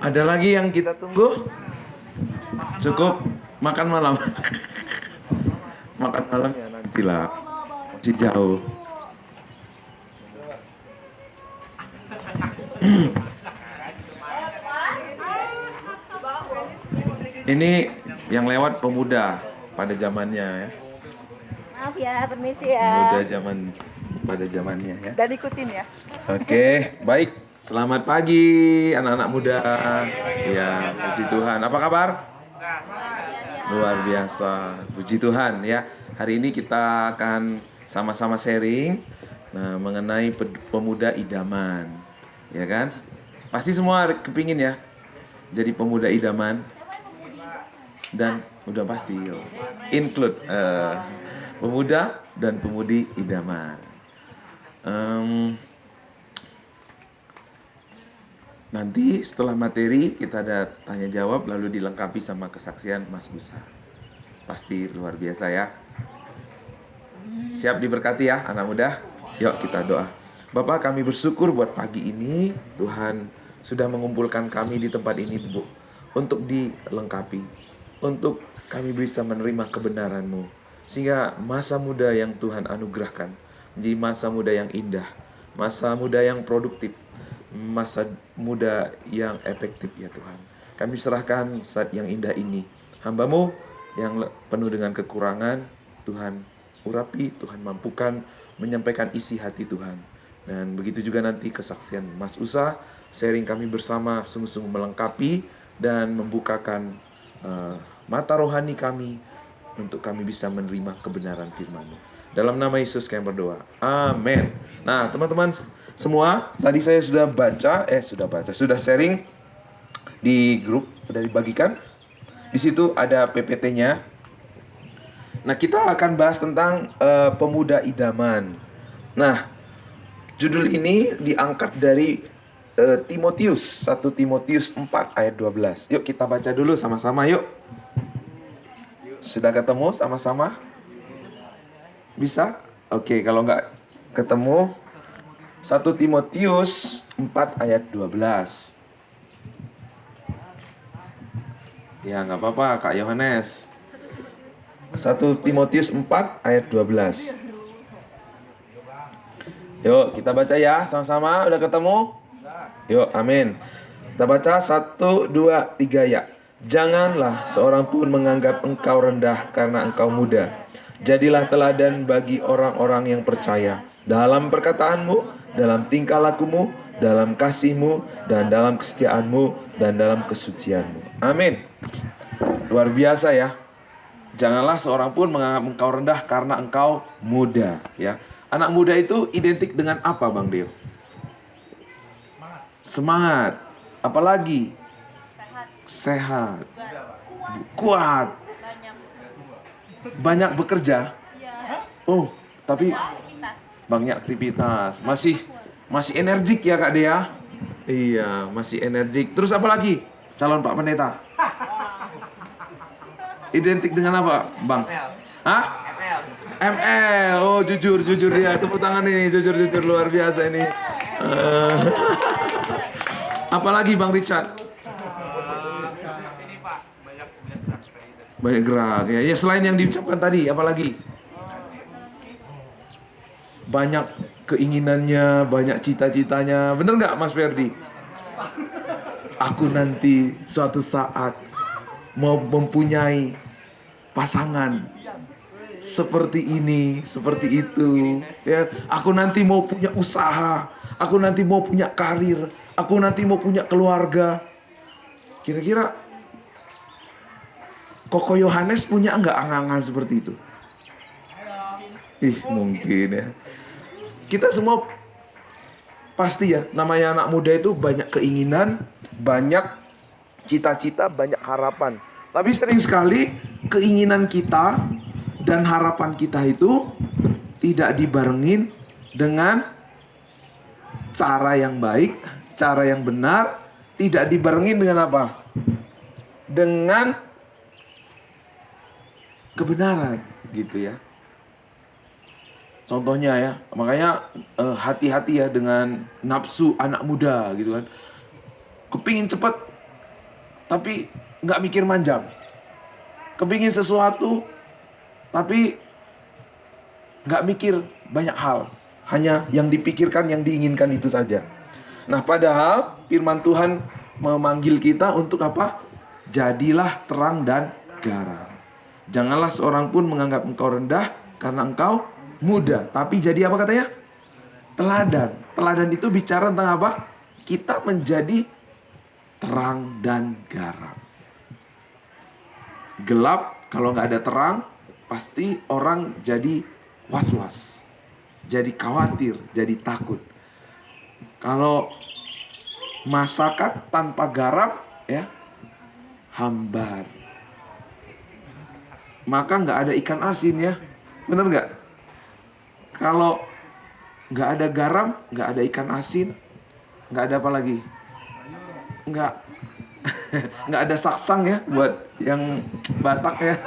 Ada lagi yang kita tunggu? Cukup makan malam. Makan malam ya nantilah. Masih jauh. Ini yang lewat pemuda pada zamannya ya. Maaf ya, permisi ya. Pemuda zaman pada zamannya ya. Dan ikutin ya. Oke, baik. Selamat pagi anak-anak muda. Ya, puji Tuhan. Apa kabar? Luar biasa. Puji Tuhan ya. Hari ini kita akan sama-sama sharing mengenai pemuda idaman. Ya kan? Pasti semua kepingin ya jadi pemuda idaman. Dan udah pasti include pemuda dan pemudi idaman. Nanti setelah materi kita ada tanya jawab lalu dilengkapi sama kesaksian Mas Busa. Pasti luar biasa ya. Siap diberkati ya anak muda? Yuk kita doa. Bapak, kami bersyukur buat pagi ini Tuhan sudah mengumpulkan kami di tempat ini Bu, untuk dilengkapi, untuk kami bisa menerima kebenaran-Mu, sehingga masa muda yang Tuhan anugerahkan menjadi masa muda yang indah, masa muda yang produktif, masa muda yang efektif ya Tuhan. Kami serahkan saat yang indah ini, hamba-Mu yang penuh dengan kekurangan, Tuhan urapi, Tuhan mampukan menyampaikan isi hati Tuhan. Dan begitu juga nanti kesaksian Mas Usa, sharing kami bersama sungguh-sungguh melengkapi dan membukakan mata rohani kami untuk kami bisa menerima kebenaran firman-Mu. Dalam nama Yesus kami berdoa. Amin. Nah, teman-teman semua, tadi saya sudah sharing di grup, sudah dibagikan. Di situ ada PPT-nya. Nah, kita akan bahas tentang pemuda idaman. Nah, judul ini diangkat dari Timotius, 1 Timotius 4 ayat 12. Yuk kita baca dulu sama-sama yuk. Sudah ketemu sama-sama? Bisa? Oke, kalau nggak ketemu 1 Timotius 4 ayat 12. Ya nggak apa-apa Kak Yohanes. 1 Timotius 4 ayat 12. Yuk kita baca ya sama-sama. Udah ketemu? Yuk amin. Kita baca 1, 2, 3 ya. Janganlah seorang pun menganggap engkau rendah karena engkau muda. Jadilah teladan bagi orang-orang yang percaya dalam perkataanmu, dalam tingkah lakumu, dalam kasihmu, dan dalam kesetiaanmu, dan dalam kesucianmu. Amin. Luar biasa ya. Janganlah seorang pun menganggap engkau rendah karena engkau muda ya. Anak muda itu identik dengan apa Bang Dio? Semangat. Apalagi? Sehat. Kuat. Banyak bekerja. Oh, tapi banyak aktivitas. Masih energik ya Kak Dea? Iya, masih energik. Terus apa lagi? Calon Pak Pendeta. Identik dengan apa, Bang? Hah? ML. Oh, jujur dia. Tepuk tangan ini, jujur luar biasa ini. Apalagi Bang Richard? Banyak gerak ya. Ya selain yang diucapkan tadi, apalagi? Banyak keinginannya, banyak cita-citanya. Bener nggak Mas Ferdi? Aku nanti suatu saat mau mempunyai pasangan seperti ini, seperti itu ya. Aku nanti mau punya usaha, aku nanti mau punya karir, aku nanti mau punya keluarga. Kira-kira Koko Yohanes punya enggak angan-angan seperti itu? Mungkin ya. Kita semua pasti ya, namanya anak muda itu banyak keinginan, banyak cita-cita, banyak harapan. Tapi sering sekali keinginan kita dan harapan kita itu tidak dibarengin dengan cara yang baik, cara yang benar, tidak dibarengin dengan apa? Dengan kebenaran gitu ya. Contohnya ya, makanya hati-hati ya dengan nafsu anak muda gitu kan. Kepingin cepat, tapi nggak mikir manjang. Kepingin sesuatu, tapi nggak mikir banyak hal. Hanya yang dipikirkan, yang diinginkan itu saja. Nah, padahal firman Tuhan memanggil kita untuk apa? Jadilah terang dan garam. Janganlah seorang pun menganggap engkau rendah karena engkau muda, tapi jadi apa katanya? Teladan. Teladan itu bicara tentang apa? Kita menjadi terang dan garam. Gelap, kalau nggak ada terang, pasti orang jadi was-was, jadi khawatir, jadi takut. Kalau masakan tanpa garam, ya, hambar. Maka nggak ada ikan asin ya, bener nggak? Kalau nggak ada garam, nggak ada ikan asin, nggak ada apa lagi? Nggak, nggak ada saksang ya buat yang Batak ya.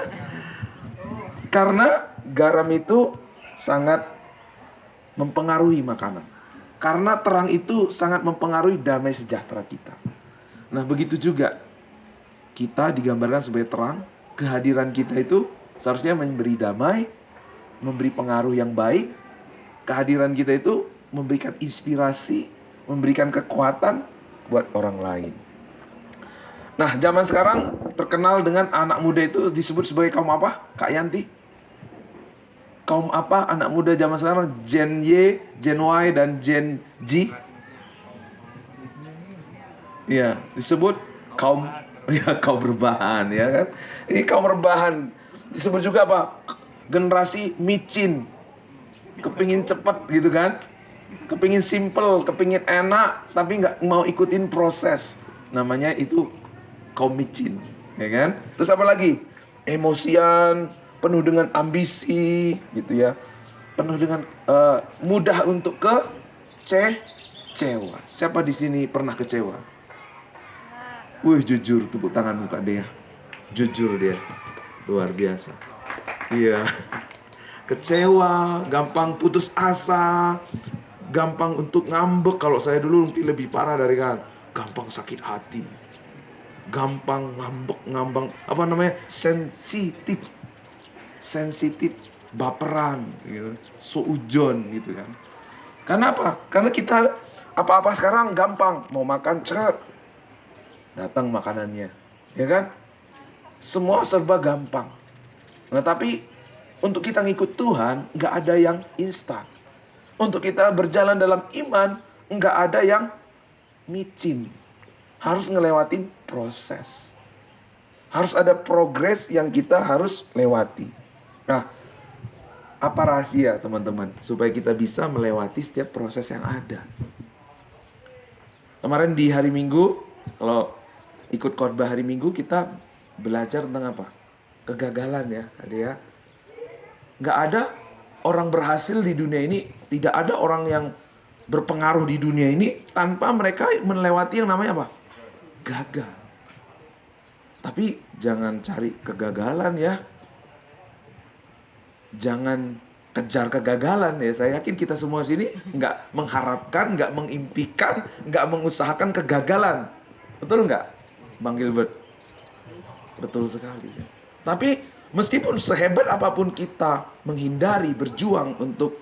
Karena garam itu sangat mempengaruhi makanan. Karena terang itu sangat mempengaruhi damai sejahtera kita. Nah, begitu juga kita digambarkan sebagai terang. Kehadiran kita itu seharusnya memberi damai, memberi pengaruh yang baik. Kehadiran kita itu memberikan inspirasi, memberikan kekuatan buat orang lain. Nah, zaman sekarang terkenal dengan anak muda itu disebut sebagai kaum apa, Kak Yanti? Kaum apa anak muda zaman sekarang? Gen Y, Gen Y, dan Gen Z? Ya, disebut kaum, ya, kaum rebahan, ya kan? Ini kaum rebahan. Disebut juga apa? Generasi micin. Kepingin cepet gitu kan, kepingin simple, kepingin enak, tapi nggak mau ikutin proses. Namanya itu kaum micin, ya kan? Terus apa lagi? Emosian, penuh dengan ambisi, gitu ya, penuh dengan mudah untuk kecewa. Siapa di sini pernah kecewa? Wih, jujur, tepuk tangan muka dia, jujur dia, luar biasa. Iya. Kecewa, gampang putus asa, gampang untuk ngambek. Kalau saya dulu mungkin lebih parah dari kan, gampang sakit hati, gampang ngambek, apa namanya, sensitif, baperan, gitu, seujon gitu kan. Karena apa? Karena kita apa-apa sekarang gampang, mau makan cer, datang makanannya, ya kan? Semua serba gampang. Nah, tapi untuk kita ngikut Tuhan, nggak ada yang instan. Untuk kita berjalan dalam iman, nggak ada yang micin. Harus ngelewatin proses. Harus ada progres yang kita harus lewati. Nah, apa rahasia teman-teman? Supaya kita bisa melewati setiap proses yang ada. Kemarin di hari Minggu, kalau ikut khotbah hari Minggu, kita belajar tentang apa? Kegagalan ya, ada ya. Nggak ada orang berhasil di dunia ini, tidak ada orang yang berpengaruh di dunia ini tanpa mereka melewati yang namanya apa? Gagal. Tapi jangan cari kegagalan ya. Jangan kejar kegagalan ya. Saya yakin kita semua sini nggak mengharapkan, nggak mengimpikan, nggak mengusahakan kegagalan. Betul nggak, Bang Gilbert? Betul sekali ya. Tapi meskipun sehebat apapun kita menghindari, berjuang untuk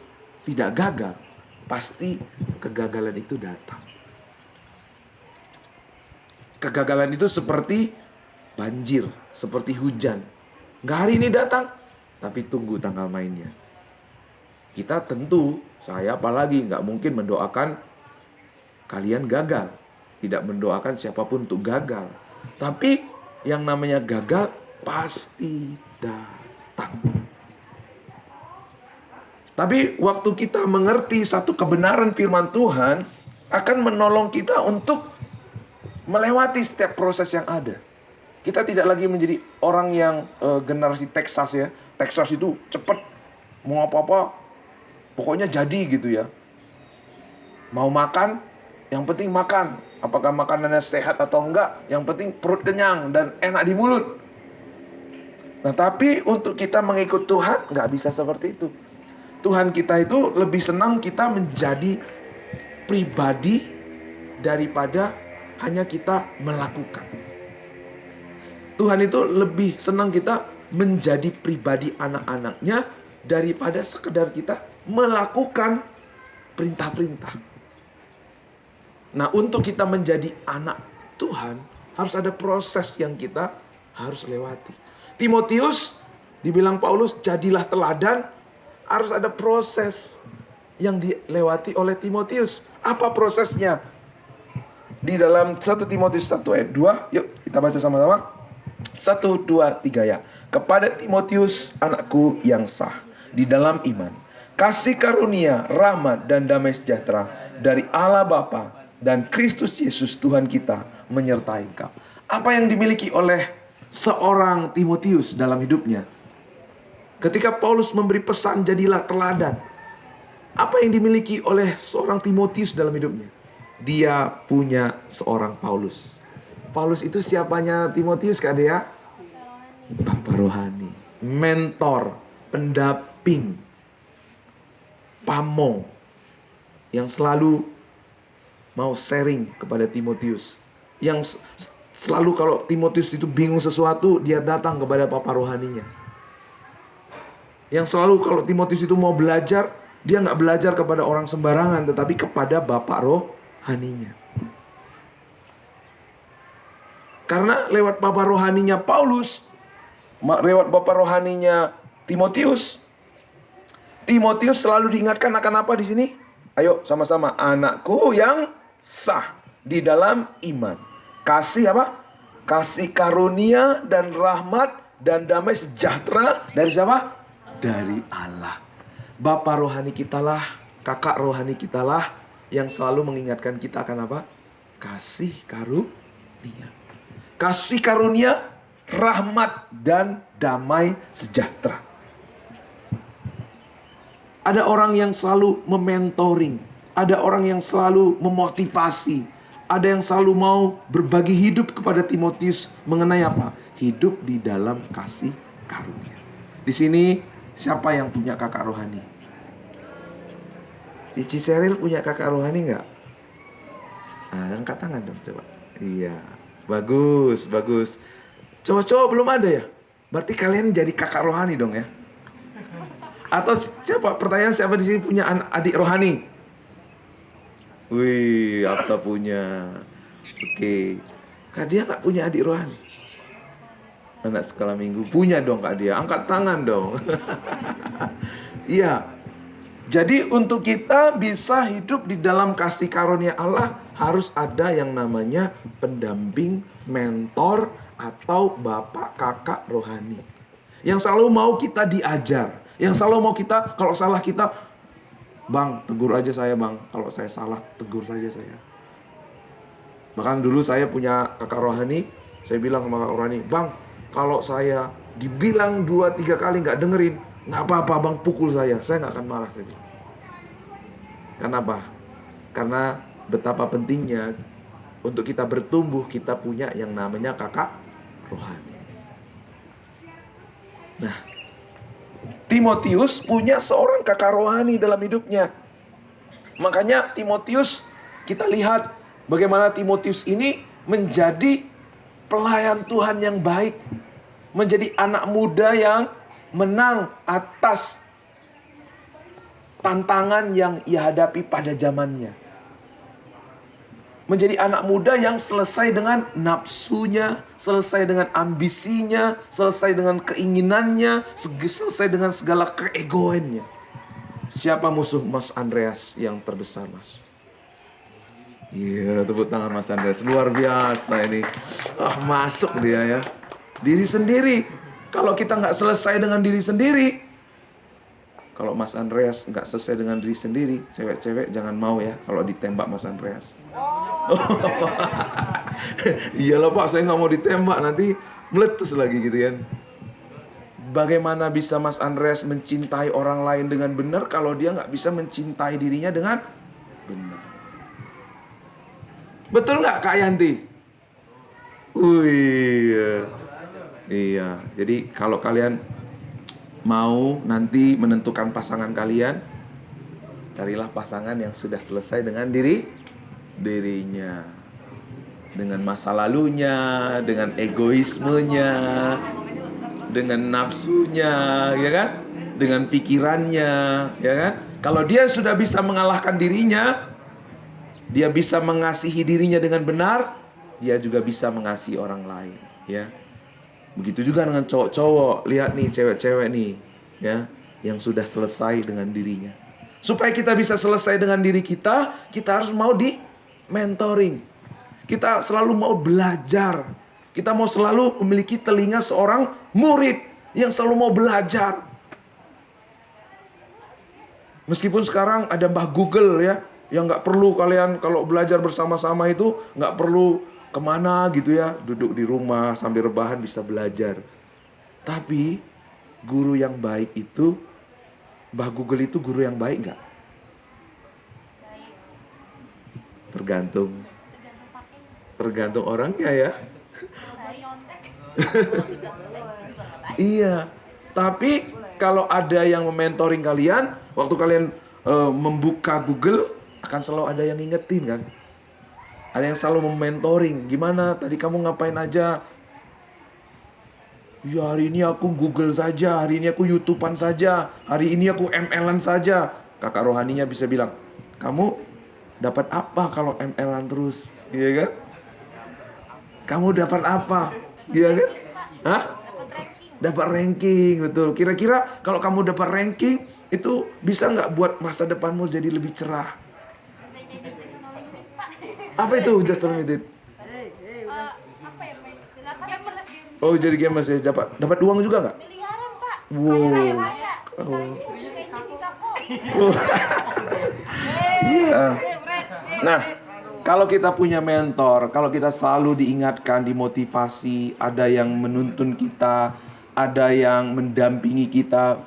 tidak gagal, pasti kegagalan itu datang. Kegagalan itu seperti banjir, seperti hujan. Nggak hari ini datang, tapi tunggu tanggal mainnya. Kita tentu, saya apalagi, nggak mungkin mendoakan kalian gagal. Tidak mendoakan siapapun untuk gagal. Tapi yang namanya gagal pasti datang. Tapi waktu kita mengerti satu kebenaran firman Tuhan, akan menolong kita untuk melewati setiap proses yang ada. Kita tidak lagi menjadi orang yang generasi Texas ya. Texas itu cepat, mau apa-apa pokoknya jadi gitu ya. Mau makan, yang penting makan. Apakah makanannya sehat atau enggak, yang penting perut kenyang dan enak di mulut. Nah, tapi untuk kita mengikut Tuhan, nggak bisa seperti itu. Tuhan kita itu lebih senang kita menjadi pribadi daripada hanya kita melakukan. Tuhan itu lebih senang kita menjadi pribadi anak-anaknya daripada sekedar kita melakukan perintah-perintah. Nah, untuk kita menjadi anak Tuhan, harus ada proses yang kita harus lewati. Timotius, dibilang Paulus, jadilah teladan. Harus ada proses yang dilewati oleh Timotius. Apa prosesnya? Di dalam 1 Timotius 1 ayat 2, yuk kita baca sama-sama. 1, 2, 3 ya. Kepada Timotius, anakku yang sah di dalam iman, kasih karunia, rahmat dan damai sejahtera dari Allah Bapa dan Kristus Yesus Tuhan kita menyertai engkau. Apa yang dimiliki oleh seorang Timotius dalam hidupnya? Ketika Paulus memberi pesan jadilah teladan, apa yang dimiliki oleh seorang Timotius dalam hidupnya? Dia punya seorang Paulus. Paulus itu siapanya Timotius, Kak Dea? Bapak rohani, mentor, pendamping, pamong, yang selalu mau sharing kepada Timotius. Yang selalu kalau Timotius itu bingung sesuatu, dia datang kepada Bapak rohaninya. Yang selalu kalau Timotius itu mau belajar, dia nggak belajar kepada orang sembarangan, tetapi kepada Bapak rohaninya. Karena lewat Bapak rohaninya Paulus, lewat Bapak rohaninya Timotius, Timotius selalu diingatkan akan apa di sini? Ayo sama-sama, anakku yang sah di dalam iman. Kasih apa? Kasih karunia dan rahmat dan damai sejahtera dari siapa? Dari Allah. Bapak rohani kitalah, kakak rohani kitalah yang selalu mengingatkan kita akan apa? Kasih karunia. Kasih karunia, rahmat dan damai sejahtera. Ada orang yang selalu mementoring, ada orang yang selalu memotivasi, ada yang selalu mau berbagi hidup kepada Timotius mengenai apa? Hidup di dalam kasih karunia. Di sini siapa yang punya kakak rohani? Cici Seril punya kakak rohani nggak? Angkat tangan dong coba. Iya, bagus, bagus. Cowok-cowok belum ada ya? Berarti kalian jadi kakak rohani dong ya? Atau siapa? Pertanyaan, siapa di sini punya adik rohani? Wih, Apta punya. Oke. Kak dia nggak punya adik rohani? Anak sekolah minggu punya dong Kak dia. Angkat tangan dong. Iya. Jadi untuk kita bisa hidup di dalam kasih karunia Allah, harus ada yang namanya pendamping, mentor, atau bapak kakak rohani. Yang selalu mau kita diajar. Yang selalu mau kita, kalau salah kita, bang tegur aja saya bang. Kalau saya salah, tegur saja saya. Bahkan dulu saya punya kakak rohani, saya bilang sama kakak rohani, bang kalau saya dibilang 2-3 kali nggak dengerin, nggak apa-apa bang, pukul saya nggak akan marah. Kenapa? Karena betapa pentingnya untuk kita bertumbuh, kita punya yang namanya kakak rohani. Nah, Timotius punya seorang kakak rohani dalam hidupnya. Makanya Timotius, kita lihat bagaimana Timotius ini menjadi pelayan Tuhan yang baik, menjadi anak muda yang menang atas tantangan yang ia hadapi pada zamannya. Menjadi anak muda yang selesai dengan nafsunya, selesai dengan ambisinya, selesai dengan keinginannya, selesai dengan segala keegoannya. Siapa musuh Mas Andreas yang terbesar, Mas? Iya, tepuk tangan Mas Andreas. Luar biasa ini. Masuk dia ya. Diri sendiri. Kalau kita nggak selesai dengan diri sendiri, kalau Mas Andreas nggak selesai dengan diri sendiri, cewek-cewek jangan mau ya kalau ditembak Mas Andreas. Iyalah Pak, saya nggak mau ditembak, nanti meletus lagi gitu kan. Bagaimana bisa Mas Andreas mencintai orang lain dengan benar kalau dia nggak bisa mencintai dirinya dengan benar? Betul nggak Kak Yanti? Iya. Jadi kalau kalian mau nanti menentukan pasangan kalian, carilah pasangan yang sudah selesai dengan dirinya, dengan masa lalunya, dengan egoismenya, dengan nafsunya, ya kan? Dengan pikirannya, ya kan? Kalau dia sudah bisa mengalahkan dirinya, dia bisa mengasihi dirinya dengan benar, dia juga bisa mengasihi orang lain, ya. Begitu juga dengan cowok-cowok. Lihat nih cewek-cewek nih, ya, yang sudah selesai dengan dirinya. Supaya kita bisa selesai dengan diri kita, kita harus mau di mentoring. Kita selalu mau belajar. Kita mau selalu memiliki telinga seorang murid yang selalu mau belajar. Meskipun sekarang ada Mbah Google, ya, yang nggak perlu kalian kalau belajar bersama-sama itu nggak perlu kemana gitu, ya, duduk di rumah sambil rebahan bisa belajar. Tapi guru yang baik itu, Mbah Google itu guru yang baik nggak? Tergantung orangnya, ya. Iya. Tapi kalau ada yang mementoring kalian, waktu kalian membuka Google, akan selalu ada yang ngingetin, kan? Ada yang selalu mementoring. Gimana tadi kamu ngapain aja? Ya, hari ini aku Google saja, hari ini aku YouTubean saja, hari ini aku ML-an saja. Kakak rohaninya bisa bilang, kamu dapat apa kalau ML-an terus? Iya kan? Kamu dapat apa? Iya kan? Hah? Dapat ranking, betul. Kira-kira kalau kamu dapat ranking, itu bisa nggak buat masa depanmu jadi lebih cerah? Apa itu just limited? Oh, jadi gamers ya. Dapat uang juga nggak? Miliaran, Pak. Wow. Oh. Iya. Nah, kalau kita punya mentor, kalau kita selalu diingatkan, dimotivasi, ada yang menuntun kita, ada yang mendampingi kita.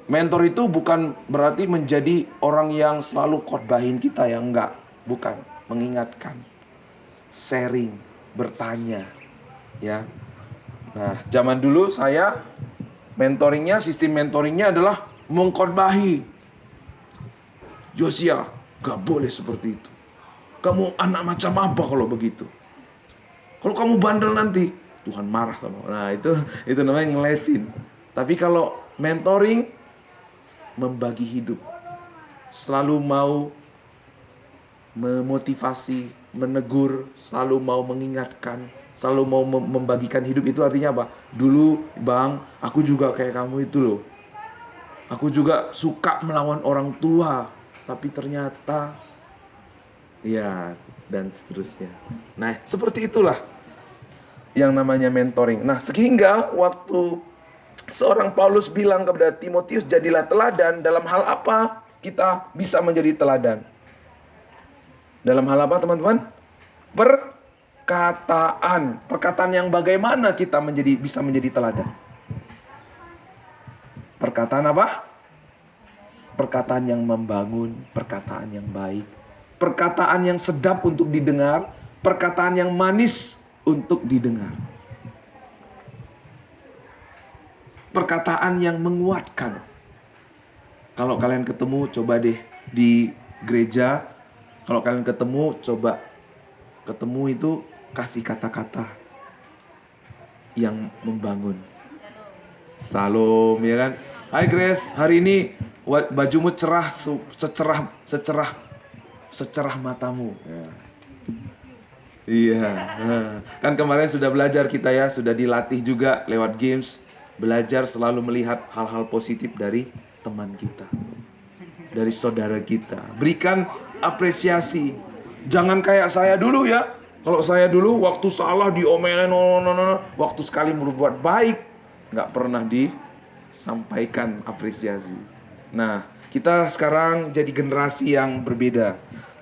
Mentor itu bukan berarti menjadi orang yang selalu khotbahin kita, ya, enggak. Bukan, mengingatkan, sharing, bertanya, ya. Nah, zaman dulu saya sistem mentoringnya adalah mengkhotbahi. Yosia, gak boleh seperti itu. Kamu anak macam apa kalau begitu? Kalau kamu bandel nanti Tuhan marah sama. Nah, itu namanya ngelesin. Tapi kalau mentoring, membagi hidup, selalu mau memotivasi, menegur, selalu mau mengingatkan, selalu mau membagikan hidup. Itu artinya apa? Dulu, Bang, aku juga kayak kamu itu loh. Aku juga suka melawan orang tua, tapi ternyata, ya, dan seterusnya. Nah, seperti itulah yang namanya mentoring. Nah, sehingga waktu seorang Paulus bilang kepada Timotius, jadilah teladan. Dalam hal apa kita bisa menjadi teladan? Dalam hal apa, teman-teman? Perkataan yang bagaimana kita bisa menjadi teladan? Perkataan apa? Perkataan yang membangun, perkataan yang baik, perkataan yang sedap untuk didengar, perkataan yang manis untuk didengar, perkataan yang menguatkan. Kalau kalian ketemu, coba deh di gereja, kalau kalian ketemu itu kasih kata-kata yang membangun. Salam, ya kan? Hai Grace, hari ini bajumu cerah, secerah matamu. Ya. Iya. Nah, kan kemarin sudah belajar kita, ya, sudah dilatih juga lewat games, belajar selalu melihat hal-hal positif dari teman kita, dari saudara kita. Berikan apresiasi. Jangan kayak saya dulu, ya. Kalau saya dulu waktu salah diomelin, waktu sekali berbuat baik nggak pernah disampaikan apresiasi. Nah, kita sekarang jadi generasi yang berbeda.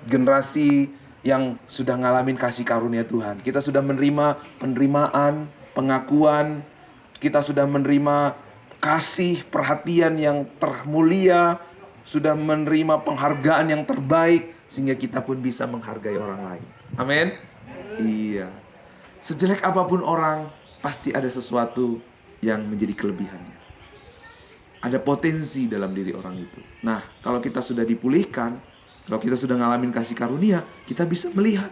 Generasi yang sudah ngalamin kasih karunia Tuhan. Kita sudah menerima penerimaan, pengakuan. Kita sudah menerima kasih, perhatian yang termulia. Sudah menerima penghargaan yang terbaik. Sehingga kita pun bisa menghargai orang lain. Amin? Iya. Sejelek apapun orang, pasti ada sesuatu yang menjadi kelebihannya. Ada potensi dalam diri orang itu. Nah, kalau kita sudah dipulihkan, kalau kita sudah ngalamin kasih karunia, kita bisa melihat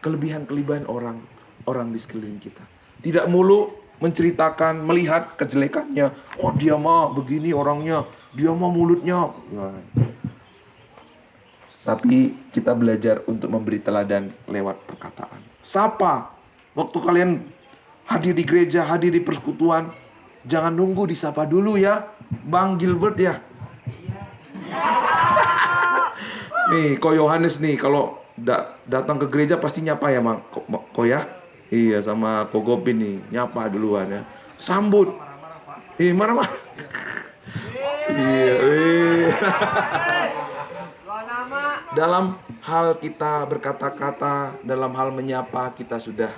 kelebihan-kelebihan orang di sekeliling kita. Tidak mulu menceritakan, melihat kejelekannya. Oh, dia mah begini orangnya, dia mah mulutnya. Nah. Tapi kita belajar untuk memberi teladan lewat perkataan. Sapa. Waktu kalian hadir di gereja, hadir di persekutuan, jangan nunggu disapa dulu ya. Bang Gilbert ya. Nih, Ko Yohanes nih, kalau datang ke gereja pasti nyapa ya, Bang. Ko ya? Iya, sama Ko Gopin nih, nyapa duluan ya. Sambut. Marah-marah. Iya, dalam hal kita berkata-kata, dalam hal menyapa, kita sudah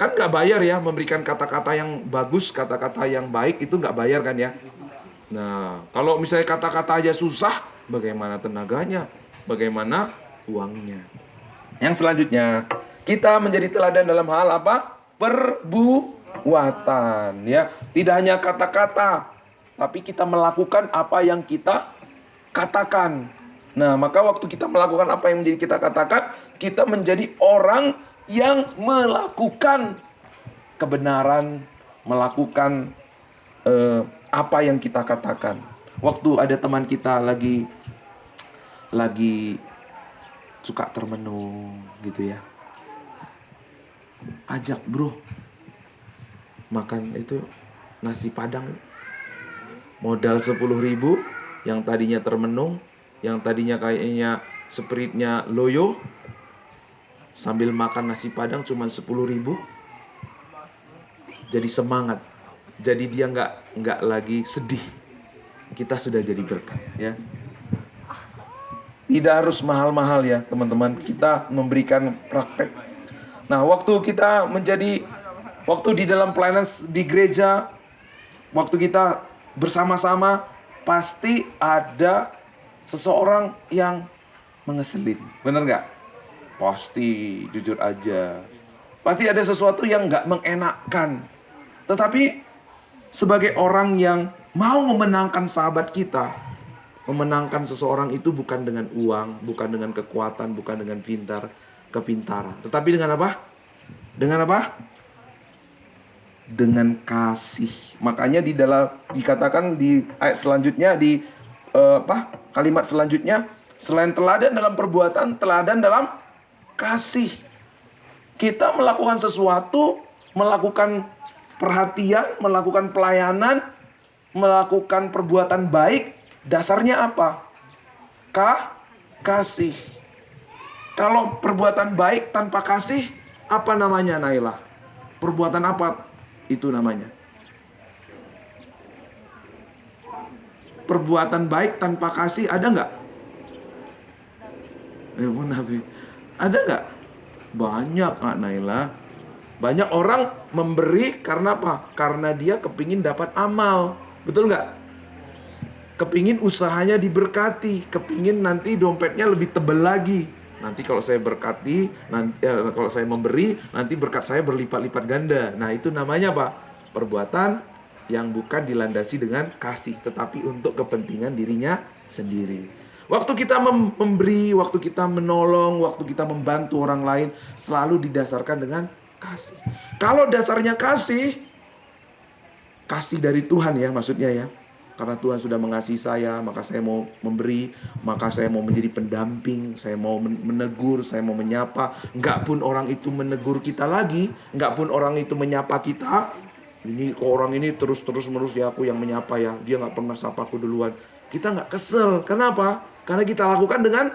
kan nggak bayar ya, memberikan kata-kata yang bagus, kata-kata yang baik itu nggak bayar kan ya. Nah, kalau misalnya kata-kata aja susah, bagaimana tenaganya, bagaimana uangnya. Yang selanjutnya, kita menjadi teladan dalam hal apa? Perbuatan ya. Tidak hanya kata-kata, tapi kita melakukan apa yang kita katakan. Nah, maka waktu kita melakukan apa yang menjadi kita katakan, kita menjadi orang yang melakukan kebenaran, melakukan apa yang kita katakan. Waktu ada teman kita lagi suka termenung gitu ya, ajak bro makan itu nasi padang, modal 10.000, yang tadinya termenung, yang tadinya kayaknya spiritnya loyo, sambil makan nasi padang cuma 10.000, jadi semangat, jadi dia nggak lagi sedih. Kita sudah jadi berkat ya. Tidak harus mahal-mahal ya teman-teman, kita memberikan praktek. Nah, waktu di dalam pelayanan di gereja, waktu kita bersama-sama, pasti ada seseorang yang mengeselin, bener nggak? Pasti, jujur aja, pasti ada sesuatu yang nggak mengenakkan. Tetapi sebagai orang yang mau memenangkan sahabat kita, memenangkan seseorang itu bukan dengan uang, bukan dengan kekuatan, bukan dengan kepintaran, tetapi dengan apa? Dengan apa? Dengan kasih. Makanya dikatakan di ayat selanjutnya, di kalimat selanjutnya, selain teladan dalam perbuatan, teladan dalam kasih. Kita melakukan sesuatu, melakukan perhatian, melakukan pelayanan, melakukan perbuatan baik, dasarnya apa? Kasih. Kalau perbuatan baik tanpa kasih, apa namanya, Naila? Perbuatan apa itu namanya? Perbuatan baik tanpa kasih ada nggak? Munafik. Ada nggak? Banyak, Kak Naila. Banyak orang memberi karena apa? Karena dia kepingin dapat amal. Betul nggak? Kepingin usahanya diberkati, kepingin nanti dompetnya lebih tebal lagi. Nanti kalau saya berkati, kalau saya memberi, nanti berkat saya berlipat-lipat ganda. Nah, itu namanya apa? Perbuatan yang bukan dilandasi dengan kasih, tetapi untuk kepentingan dirinya sendiri. Waktu kita memberi, waktu kita menolong, waktu kita membantu orang lain, selalu didasarkan dengan kasih. Kalau dasarnya kasih dari Tuhan ya, maksudnya ya. Karena Tuhan sudah mengasihi saya, maka saya mau memberi, maka saya mau menjadi pendamping, saya mau menegur, saya mau menyapa. Enggak pun orang itu menegur kita lagi, enggak pun orang itu menyapa kita. Ini kok orang ini terus-menerus ya aku yang menyapa ya, dia enggak pernah sapa aku duluan. Kita enggak kesel. Kenapa? Karena kita lakukan dengan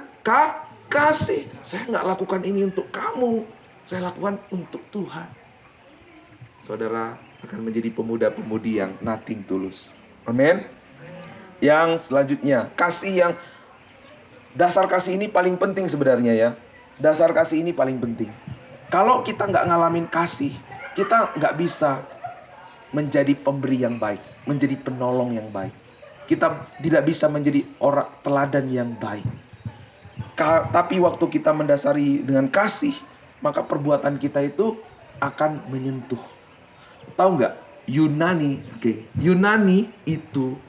kasih. Saya enggak lakukan ini untuk kamu, saya lakukan untuk Tuhan. Saudara akan menjadi pemuda-pemudi yang nothing tulus. Amin. Yang selanjutnya, kasih yang dasar kasih ini paling penting sebenarnya ya. Dasar kasih ini paling penting. Kalau kita nggak ngalamin kasih, kita nggak bisa menjadi pemberi yang baik, menjadi penolong yang baik. Kita tidak bisa menjadi orang teladan yang baik. Tapi waktu kita mendasari dengan kasih, maka perbuatan kita itu akan menyentuh. Tahu nggak? Yunani itu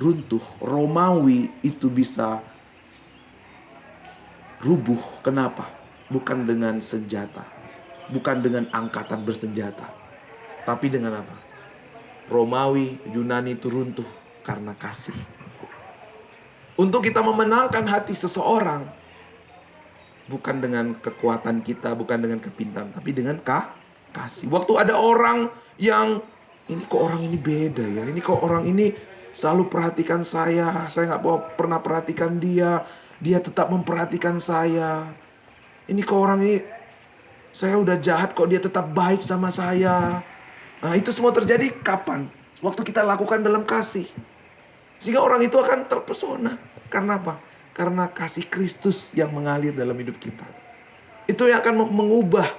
runtuh, Romawi itu bisa rubuh. Kenapa? Bukan dengan senjata, bukan dengan angkatan bersenjata, tapi dengan apa? Romawi, Yunani itu runtuh karena kasih. Untuk kita memenangkan hati seseorang, bukan dengan kekuatan kita, bukan dengan kepintaran, tapi dengan kasih. Waktu ada orang yang, ini kok orang ini beda ya, ini kok orang ini selalu perhatikan saya nggak pernah perhatikan dia tetap memperhatikan saya. Ini kok orang ini, saya udah jahat kok dia tetap baik sama saya. Nah, itu semua terjadi kapan? Waktu kita lakukan dalam kasih. Sehingga orang itu akan terpesona. Karena apa? Karena kasih Kristus yang mengalir dalam hidup kita. Itu yang akan mengubah.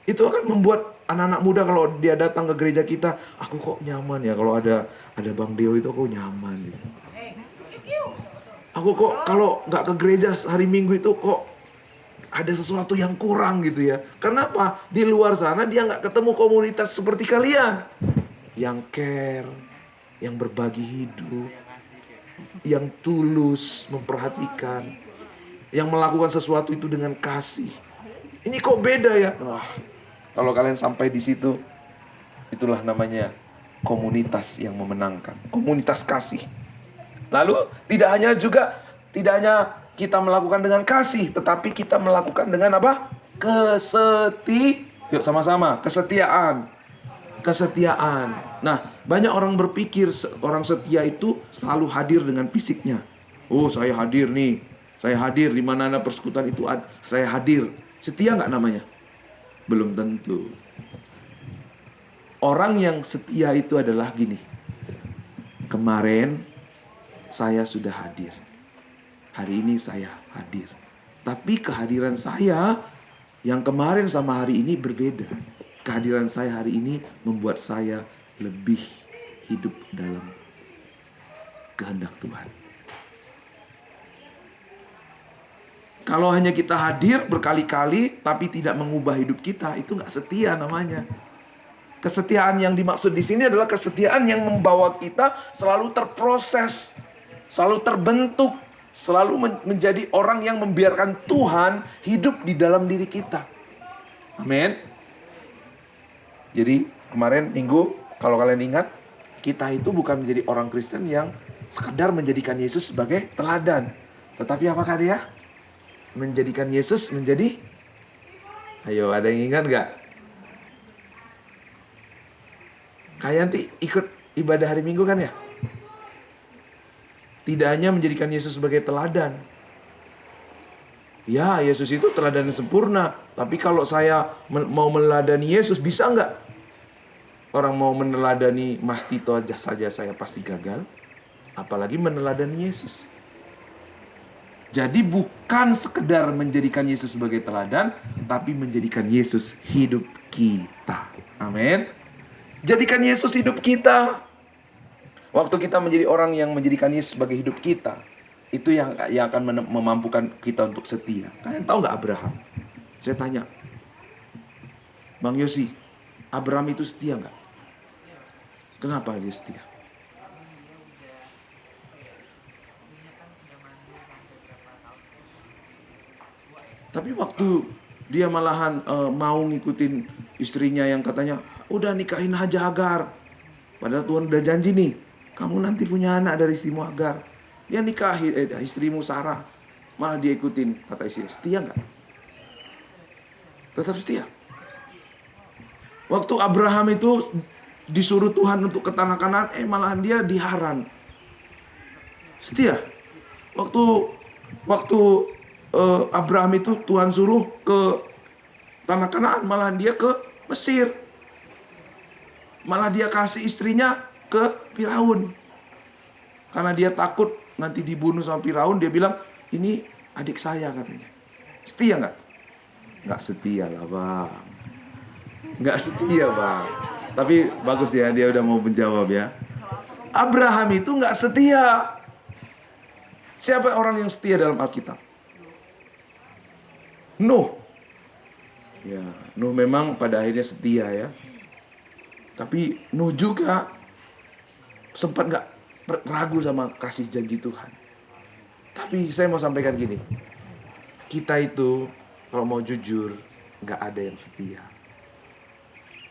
Itu akan membuat anak-anak muda kalau dia datang ke gereja kita, aku kok nyaman ya kalau ada Bang Deo itu, aku nyaman gitu. Aku kok kalau nggak ke gereja hari Minggu itu kok ada sesuatu yang kurang gitu ya. Kenapa? Di luar sana dia nggak ketemu komunitas seperti kalian. Yang care, yang berbagi hidup, yang tulus memperhatikan, yang melakukan sesuatu itu dengan kasih. Ini kok beda ya? Wah, kalau kalian sampai di situ, itulah namanya komunitas yang memenangkan, komunitas kasih. Lalu tidak hanya kita melakukan dengan kasih, tetapi kita melakukan dengan apa? Yuk sama-sama, kesetiaan. Nah, banyak orang berpikir orang setia itu selalu hadir dengan fisiknya. Oh, saya hadir nih. Saya hadir di mana ada persekutuan itu, saya hadir. Setia nggak namanya? Belum tentu. Orang yang setia itu adalah gini. Kemarin saya sudah hadir. Hari ini saya hadir. Tapi kehadiran saya yang kemarin sama hari ini berbeda. Kehadiran saya hari ini membuat saya lebih hidup dalam kehendak Tuhan. Kalau hanya kita hadir berkali-kali tapi tidak mengubah hidup kita, itu nggak setia namanya. Kesetiaan yang dimaksud di sini adalah kesetiaan yang membawa kita selalu terproses, selalu terbentuk, selalu menjadi orang yang membiarkan Tuhan hidup di dalam diri kita. Amin. Jadi kemarin minggu, kalau kalian ingat, kita itu bukan menjadi orang Kristen yang sekedar menjadikan Yesus sebagai teladan. Tetapi apakah dia? Menjadikan Yesus menjadi, ayo ada yang ingat gak? Kalian ikut ibadah hari Minggu kan ya? Tidak hanya menjadikan Yesus sebagai teladan. Ya, Yesus itu teladan yang sempurna. Tapi kalau saya mau meneladani Yesus, bisa nggak? Orang mau meneladani Mas Tito aja saja saya pasti gagal. Apalagi meneladani Yesus. Jadi bukan sekedar menjadikan Yesus sebagai teladan, tapi menjadikan Yesus hidup kita. Amin. Jadikan Yesus hidup kita. Waktu kita menjadi orang yang menjadikan Yesus sebagai hidup kita, itu yang akan memampukan kita untuk setia. Kalian tahu nggak Abraham? Saya tanya, Bang Yosi, Abraham itu setia nggak? Kenapa dia setia? Tapi waktu dia malahan mau ngikutin istrinya yang katanya, udah nikahin aja Hagar. Padahal Tuhan udah janji nih, kamu nanti punya anak dari istrimu Hagar. Dia nikahin istrimu Sarah. Malah dia ikutin kata istri. Setia nggak? Tetap setia. Waktu Abraham itu disuruh Tuhan untuk ke tanah Kanaan, malahan dia di Haran. Setia. Waktu Abraham itu Tuhan suruh ke tanah Kanaan, malahan dia ke Mesir. Malah dia kasih istrinya ke Firaun. Karena dia takut nanti dibunuh sama Firaun, dia bilang, ini adik saya katanya. Setia nggak? Nggak setia lah Bang. Nggak setia Bang. Tapi bagus ya, dia udah mau menjawab ya. Abraham itu nggak setia. Siapa orang yang setia dalam Alkitab? Nuh. Ya, Nuh memang pada akhirnya setia ya. Tapi Nuh juga sempat nggak ragu sama kasih janji Tuhan. Tapi saya mau sampaikan gini, kita itu kalau mau jujur, gak ada yang setia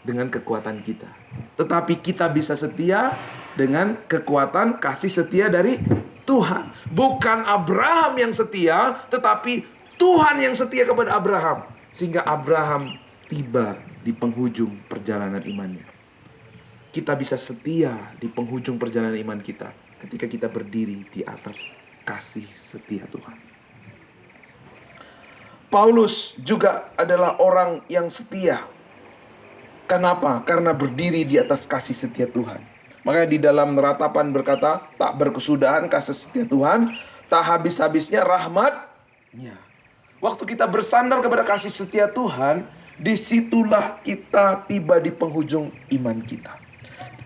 dengan kekuatan kita. Tetapi kita bisa setia dengan kekuatan kasih setia dari Tuhan. Bukan Abraham yang setia, tetapi Tuhan yang setia kepada Abraham. Sehingga Abraham tiba di penghujung perjalanan imannya. Kita bisa setia di penghujung perjalanan iman kita ketika kita berdiri di atas kasih setia Tuhan. Paulus juga adalah orang yang setia. Kenapa? Karena berdiri di atas kasih setia Tuhan. Makanya di dalam ratapan berkata, tak berkesudahan kasih setia Tuhan, tak habis-habisnya rahmat-Nya. Waktu kita bersandar kepada kasih setia Tuhan, disitulah kita tiba di penghujung iman kita.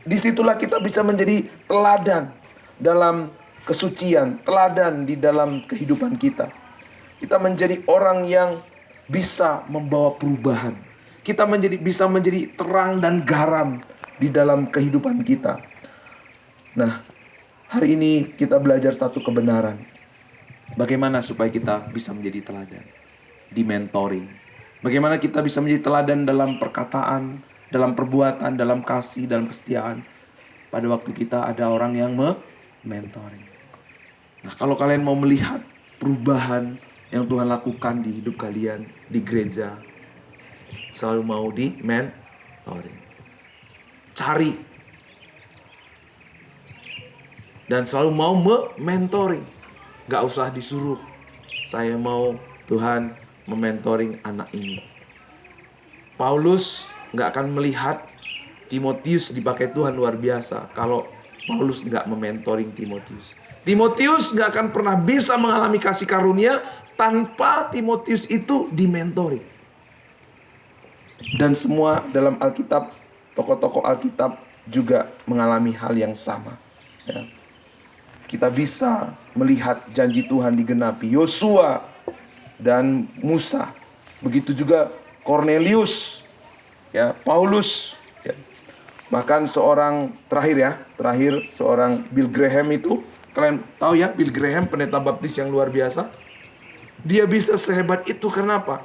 Disitulah kita bisa menjadi teladan dalam kesucian, teladan di dalam kehidupan kita. Kita menjadi orang yang bisa membawa perubahan. Kita bisa menjadi terang dan garam di dalam kehidupan kita. Nah, hari ini kita belajar satu kebenaran. Bagaimana supaya kita bisa menjadi teladan di mentoring. Bagaimana kita bisa menjadi teladan dalam perkataan, dalam perbuatan, dalam kasih, dalam kesetiaan. Pada waktu kita ada orang yang mentoring. Nah, kalau kalian mau melihat perubahan yang Tuhan lakukan di hidup kalian, di gereja, selalu mau di mentoring. Cari. Dan selalu mau mentoring. Gak usah disuruh. Saya mau Tuhan mementoring anak ini. Paulus gak akan melihat Timotius dipakai Tuhan luar biasa kalau Paulus gak mementoring Timotius. Timotius gak akan pernah bisa mengalami kasih karunia tanpa Timotius itu dimentoring. Dan semua dalam Alkitab, tokoh-tokoh Alkitab juga mengalami hal yang sama. Ya. Kita bisa melihat janji Tuhan digenapi. Yosua dan Musa. Begitu juga Cornelius, ya, Paulus. Ya. Bahkan terakhir seorang Bill Graham itu. Kalian tahu ya, Bill Graham, pendeta baptis yang luar biasa. Dia bisa sehebat itu kenapa?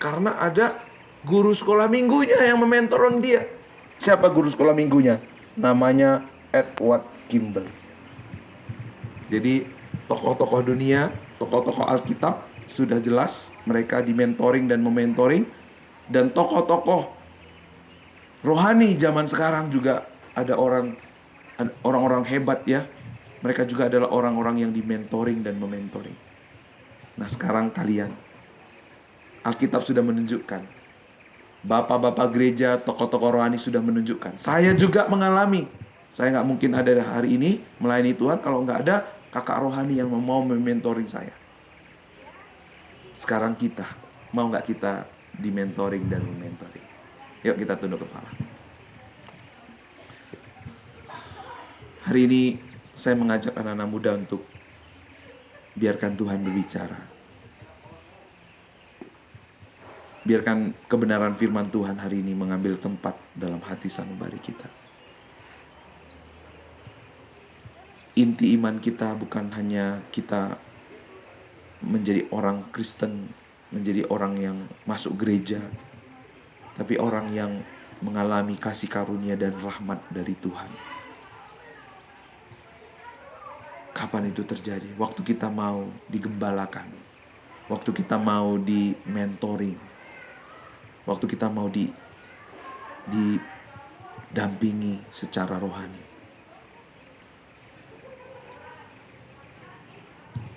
Karena ada guru sekolah minggunya yang mementoring dia. Siapa guru sekolah minggunya? Namanya Edward Kimball. Jadi tokoh-tokoh dunia, tokoh-tokoh Alkitab sudah jelas mereka dimentoring dan mementoring. Dan tokoh-tokoh rohani zaman sekarang juga ada orang-orang hebat ya. Mereka juga adalah orang-orang yang dimentoring dan mementoring. Nah, sekarang kalian, Alkitab sudah menunjukkan, bapak-bapak gereja, tokoh-tokoh rohani sudah menunjukkan. Saya juga mengalami. Saya nggak mungkin ada hari ini melayani Tuhan kalau nggak ada kakak rohani yang mau mementoring saya. Sekarang kita, mau nggak kita dimentoring dan mementoring? Yuk kita tunduk kepala. Hari ini saya mengajak anak-anak muda untuk biarkan Tuhan berbicara. Biarkan kebenaran firman Tuhan hari ini mengambil tempat dalam hati sanubari kita. Inti iman kita bukan hanya kita menjadi orang Kristen, menjadi orang yang masuk gereja, tapi orang yang mengalami kasih karunia dan rahmat dari Tuhan. Kapan itu terjadi? Waktu kita mau digembalakan, waktu kita mau di mentoring, waktu kita mau didampingi secara rohani.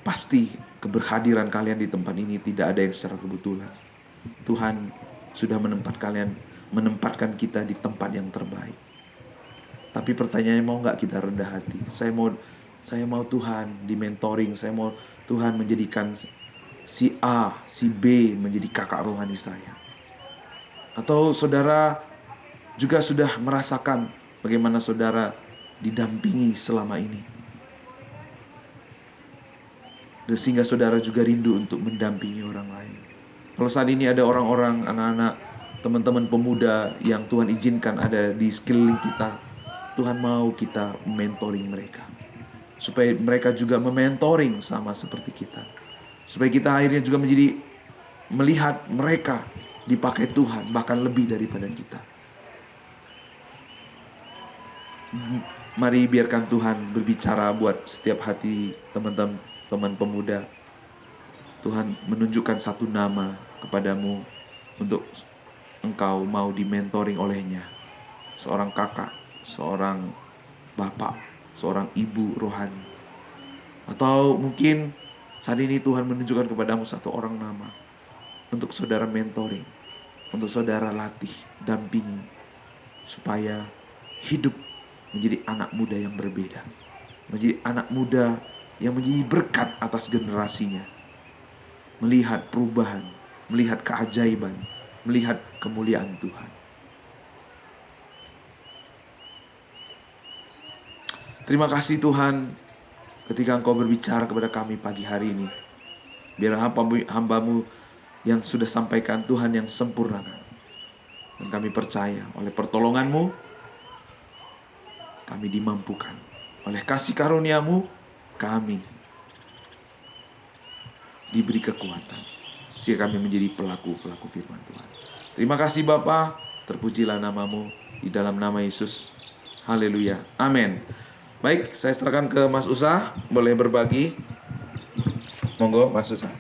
Pasti keberhadiran kalian di tempat ini tidak ada yang secara kebetulan. Tuhan sudah menempatkan kita di tempat yang terbaik. Tapi pertanyaannya, mau nggak kita rendah hati? Saya mau Tuhan di mentoring. Saya mau Tuhan menjadikan si A, si B menjadi kakak rohani saya. Atau saudara juga sudah merasakan bagaimana saudara didampingi selama ini. Dan sehingga saudara juga rindu untuk mendampingi orang lain. Kalau saat ini ada orang-orang, anak-anak, teman-teman pemuda yang Tuhan izinkan ada di sekeliling kita, Tuhan mau kita mentoring mereka. supaya mereka juga mementoring sama seperti kita. Supaya kita akhirnya juga menjadi melihat mereka dipakai Tuhan bahkan lebih daripada kita. Mari biarkan Tuhan berbicara buat setiap hati teman-teman pemuda. Tuhan menunjukkan satu nama kepadamu untuk engkau mau di-mentoring olehnya. Seorang kakak, seorang bapak, seorang ibu rohani. Atau mungkin saat ini Tuhan menunjukkan kepadamu satu orang nama untuk saudara mentoring, untuk saudara latih, dampingi, supaya hidup menjadi anak muda yang berbeda, menjadi anak muda yang menjadi berkat atas generasinya, melihat perubahan, melihat keajaiban, melihat kemuliaan Tuhan. Terima kasih Tuhan, ketika Engkau berbicara kepada kami pagi hari ini. Biar hamba-Mu yang sudah sampaikan Tuhan yang sempurnakan. Dan kami percaya oleh pertolongan-Mu, kami dimampukan. Oleh kasih karunia-Mu, kami diberi kekuatan. Sehingga kami menjadi pelaku-pelaku firman Tuhan. Terima kasih Bapa, terpujilah nama-Mu di dalam nama Yesus. Haleluya. Amin. Baik, saya serahkan ke Mas Usa, boleh berbagi. Monggo Mas Usa.